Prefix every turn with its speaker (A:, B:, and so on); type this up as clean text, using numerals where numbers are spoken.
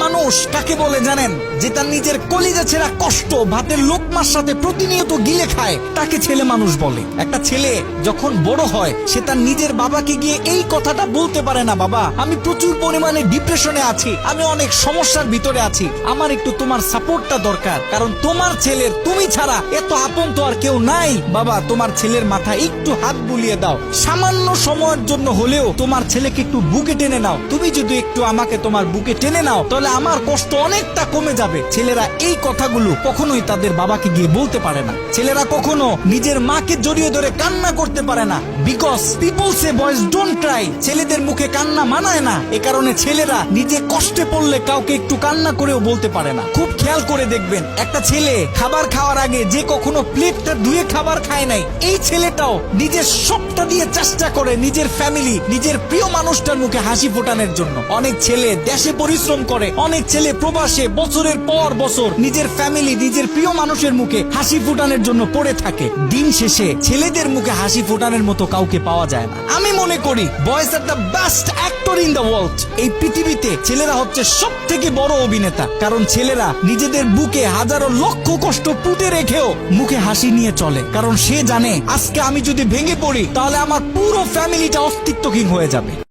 A: মানুষ কাকে বলে জানেন? যে তার নিজের কলিজা ছেঁড়া কষ্ট ভাতের লোকমার সাথে প্রতিনিয়ত গিলে খায়, তাকে ছেলে মানুষ বলে। একটা ছেলে যখন বড় হয় সে তার নিজের বাবাকে গিয়ে এই কথাটা বলতে পারে না, বাবা আমি প্রচুর পরিমাণে ডিপ্রেশনে আছি, আমি অনেক সমস্যার ভিতরে আছি, আমার একটু তোমার সাপোর্টটা দরকার, কারণ তোমার ছেলের তুমি ছাড়া এত আপন তো আর কেউ নাই। বাবা তোমার ছেলের মাথায় একটু হাত বুলিয়ে দাও, সামান্য সময়ের জন্য হলেও তোমার ছেলেকে একটু বুকে টেনে নাও, তুমি যদি একটু আমাকে তোমার বুকে টেনে নাও তাহলে আমার কষ্ট অনেকটা কমে যাবে। ছেলেরা এই কথাগুলো কখনোই তাদের বাবাকে গিয়ে বলতে পারে না। ছেলেরা কখনো নিজের মাকে জড়িয়ে ধরে কান্না করতে পারে না, because people say boys don't Cry. ছেলেদের মুখে কান্না মানায় না, এ কারণে ছেলেরা নিজে কষ্টে পড়লে কাউকে একটু কান্না করেও বলতে পারে না। খুব খেয়াল করে দেখবেন, একটা ছেলে খাবার খাওয়ার আগে যে কখনো প্লেটটা ধুয়ে খাবার খায় নাই, এই ছেলেটাও নিজের সবটা দিয়ে চেষ্টা করে নিজের ফ্যামিলি, নিজের প্রিয় মানুষটার মুখে হাসি ফোটানোর জন্য। অনেক ছেলে দেশে পরিশ্রম করে, অনেক ছেলে প্রবাসে বছরের পর বছর নিজের ফ্যামিলি, নিজের প্রিয় মানুষের মুখে হাসি ফোটানোর জন্য পড়ে থাকে। দিন শেষে ছেলেদের মুখে হাসি ফোটানোর মতো কাউকে পাওয়া যায় না। আমি মনে করি boys are the best actor in the world. এই পৃথিবীতে ছেলেরা হচ্ছে সব থেকে বড় অভিনেতা, কারণ ছেলেরা নিজেদের বুকে হাজারো লক্ষ কষ্ট পুঁতে রেখেও মুখে হাসি নিয়ে চলে, কারণ সে জানে আজকে আমি যদি ভেঙে পড়ি তাহলে আমার পুরো ফ্যামিলিটা অস্তিত্বহীন হয়ে যাবে।